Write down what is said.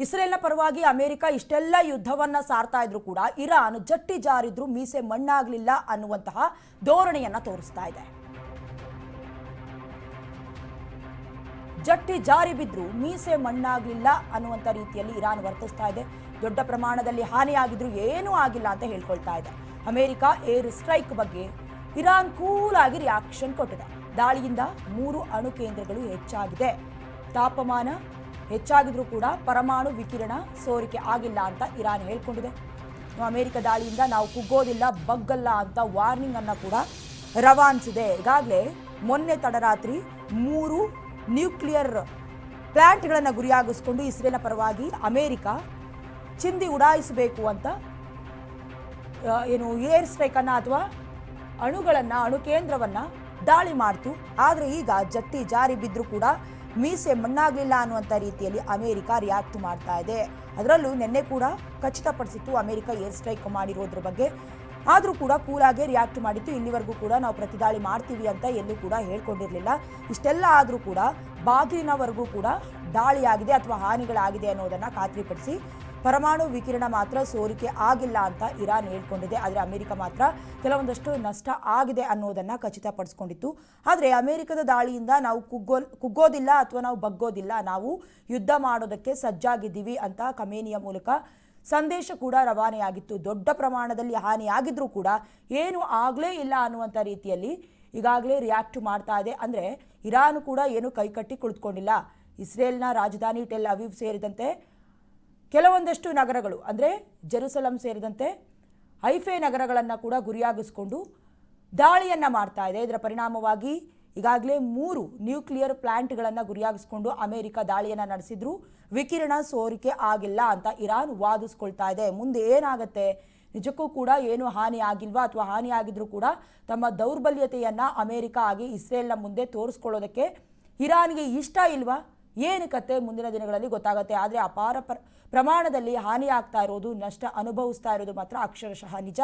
ಇಸ್ರೇಲ್ನ ಪರವಾಗಿ ಅಮೆರಿಕ ಇಷ್ಟೆಲ್ಲ ಯುದ್ಧವನ್ನ ಸಾರ್ತಾ ಇದ್ರು ಕೂಡ ಇರಾನ್ ಜಟ್ಟಿ ಜಾರಿದ್ರು ಮೀಸೆ ಮಣ್ಣಾಗ್ಲಿಲ್ಲ ಅನ್ನುವಂತಹ ಧೋರಣೆಯನ್ನ ತೋರಿಸ್ತಾ ಇದೆ. ಜಟ್ಟಿ ಜಾರಿ ಬಿದ್ರು ಮೀಸೆ ಮಣ್ಣಾಗ್ಲಿಲ್ಲ ಅನ್ನುವಂಥ ರೀತಿಯಲ್ಲಿ ಇರಾನ್ ವರ್ತಿಸ್ತಾ ಇದೆ. ದೊಡ್ಡ ಪ್ರಮಾಣದಲ್ಲಿ ಹಾನಿಯಾಗಿದ್ರು ಏನೂ ಆಗಿಲ್ಲ ಅಂತ ಹೇಳ್ಕೊಳ್ತಾ ಇದೆ. ಅಮೆರಿಕ ಏರ್ ಸ್ಟ್ರೈಕ್ ಬಗ್ಗೆ ಇರಾನ್ ಕೂಲ್ ಆಗಿ ರಿಯಾಕ್ಷನ್ ಕೊಟ್ಟಿದೆ. ದಾಳಿಯಿಂದ 3 ಅಣು ಕೇಂದ್ರಗಳು ಹೆಚ್ಚಾಗಿದೆ. ತಾಪಮಾನ ಹೆಚ್ಚಾಗಿದ್ರೂ ಕೂಡ ಪರಮಾಣು ವಿಕಿರಣ ಸೋರಿಕೆ ಆಗಿಲ್ಲ ಅಂತ ಇರಾನ್ ಹೇಳ್ಕೊಂಡಿದೆ. ಅಮೆರಿಕ ದಾಳಿಯಿಂದ ನಾವು ಕುಗ್ಗೋದಿಲ್ಲ, ಬಗ್ಗಲ್ಲ ಅಂತ ವಾರ್ನಿಂಗ್ ಅನ್ನ ಕೂಡ ರವಾನಿಸಿದೆ. ಈಗಾಗಲೇ ಮೊನ್ನೆ ತಡರಾತ್ರಿ 3 ನ್ಯೂಕ್ಲಿಯರ್ ಪ್ಲಾಂಟ್ಗಳನ್ನು ಗುರಿಯಾಗಿಸಿಕೊಂಡು ಇಸ್ರೇಲ್ನ ಪರವಾಗಿ ಅಮೆರಿಕ ಚಿಂದಿ ಉಡಾಯಿಸಬೇಕು ಅಂತ ಏರ್ ಸ್ಟ್ರೈಕ್ ಅನ್ನ ಅಥವಾ ಅಣು ಕೇಂದ್ರವನ್ನ ದಾಳಿ ಮಾಡ್ತು. ಆದರೆ ಈಗ ಜಟ್ಟಿ ಜಾರಿ ಬಿದ್ದರೂ ಕೂಡ ಮೀಸೆ ಮಣ್ಣಾಗಲಿಲ್ಲ ಅನ್ನುವಂಥ ರೀತಿಯಲ್ಲಿ ಅಮೆರಿಕ ರಿಯಾಕ್ಟ್ ಮಾಡ್ತಾ ಇದೆ. ಅದರಲ್ಲೂ ನಿನ್ನೆ ಕೂಡ ಖಚಿತಪಡಿಸಿತ್ತು ಅಮೆರಿಕ ಏರ್ ಸ್ಟ್ರೈಕ್ ಮಾಡಿರೋದ್ರ ಬಗ್ಗೆ. ಆದರೂ ಕೂಡ ಕೂಲಾಗೆ ರಿಯಾಕ್ಟ್ ಮಾಡಿತ್ತು. ಇಲ್ಲಿವರೆಗೂ ಕೂಡ ನಾವು ಪ್ರತಿದಾಳಿ ಮಾಡ್ತೀವಿ ಅಂತ ಎಲ್ಲೂ ಕೂಡ ಹೇಳ್ಕೊಂಡಿರಲಿಲ್ಲ. ಇಷ್ಟೆಲ್ಲ ಆದರೂ ಕೂಡ ಬಾಗಿಲಿನವರೆಗೂ ಕೂಡ ದಾಳಿಯಾಗಿದೆ ಅಥವಾ ಹಾನಿಗಳಾಗಿದೆ ಅನ್ನೋದನ್ನು ಖಾತ್ರಿಪಡಿಸಿ ಪರಮಾಣು ವಿಕಿರಣ ಮಾತ್ರ ಸೋರಿಕೆ ಆಗಿಲ್ಲ ಅಂತ ಇರಾನ್ ಹೇಳ್ಕೊಂಡಿದೆ. ಆದರೆ ಅಮೆರಿಕ ಮಾತ್ರ ಕೆಲವೊಂದಷ್ಟು ನಷ್ಟ ಆಗಿದೆ ಅನ್ನೋದನ್ನು ಖಚಿತಪಡಿಸ್ಕೊಂಡಿತ್ತು. ಆದರೆ ಅಮೆರಿಕದ ದಾಳಿಯಿಂದ ನಾವು ಕುಗ್ಗೋದಿಲ್ಲ ಅಥವಾ ನಾವು ಬಗ್ಗೋದಿಲ್ಲ, ನಾವು ಯುದ್ಧ ಮಾಡೋದಕ್ಕೆ ಸಜ್ಜಾಗಿದ್ದೀವಿ ಅಂತ ಖಮೇನಿಯ ಮೂಲಕ ಸಂದೇಶ ಕೂಡ ರವಾನೆಯಾಗಿತ್ತು. ದೊಡ್ಡ ಪ್ರಮಾಣದಲ್ಲಿ ಹಾನಿಯಾಗಿದ್ರೂ ಕೂಡ ಏನು ಆಗಲೇ ಇಲ್ಲ ಅನ್ನುವಂಥ ರೀತಿಯಲ್ಲಿ ಈಗಾಗಲೇ ರಿಯಾಕ್ಟ್ ಮಾಡ್ತಾ ಇದೆ. ಅಂದರೆ ಇರಾನ್ ಕೂಡ ಏನು ಕೈಕಟ್ಟಿ ಕುಳಿತುಕೊಂಡಿಲ್ಲ. ಇಸ್ರೇಲ್ನ ರಾಜಧಾನಿ ಟೆಲ್ ಅವೀವ್ ಸೇರಿದಂತೆ ಕೆಲವೊಂದಷ್ಟು ನಗರಗಳು ಅಂದರೆ ಜೆರುಸಲಂ ಸೇರಿದಂತೆ ಹೈಫೆ ನಗರಗಳನ್ನು ಕೂಡ ಗುರಿಯಾಗಿಸಿಕೊಂಡು ದಾಳಿಯನ್ನು ಮಾಡ್ತಾ ಇದೆ. ಇದರ ಪರಿಣಾಮವಾಗಿ ಈಗಾಗಲೇ 3 ನ್ಯೂಕ್ಲಿಯರ್ ಪ್ಲಾಂಟ್ಗಳನ್ನು ಗುರಿಯಾಗಿಸಿಕೊಂಡು ಅಮೆರಿಕ ದಾಳಿಯನ್ನು ನಡೆಸಿದ್ರು, ವಿಕಿರಣ ಸೋರಿಕೆ ಆಗಿಲ್ಲ ಅಂತ ಇರಾನ್ ವಾದಿಸ್ಕೊಳ್ತಾ ಇದೆ. ಮುಂದೆ ಏನಾಗುತ್ತೆ, ನಿಜಕ್ಕೂ ಕೂಡ ಏನು ಹಾನಿ ಆಗಿಲ್ವಾ ಅಥವಾ ಹಾನಿ ಆಗಿದ್ರೂ ಕೂಡ ತಮ್ಮ ದೌರ್ಬಲ್ಯತೆಯನ್ನು ಅಮೆರಿಕ ಆಗಿ ಇಸ್ರೇಲ್ನ ಮುಂದೆ ತೋರಿಸ್ಕೊಳ್ಳೋದಕ್ಕೆ ಇರಾನ್ಗೆ ಇಷ್ಟ ಇಲ್ವಾ, ಏನು ಕತೆ ಮುಂದಿನ ದಿನಗಳಲ್ಲಿ ಗೊತ್ತಾಗುತ್ತೆ. ಆದರೆ ಅಪಾರ ಪ್ರಮಾಣದಲ್ಲಿ ಹಾನಿ ಆಗ್ತಾ ಇರೋದು, ನಷ್ಟ ಅನುಭವಿಸ್ತಾ ಇರೋದು ಮಾತ್ರ ಅಕ್ಷರಶಃ ನಿಜ.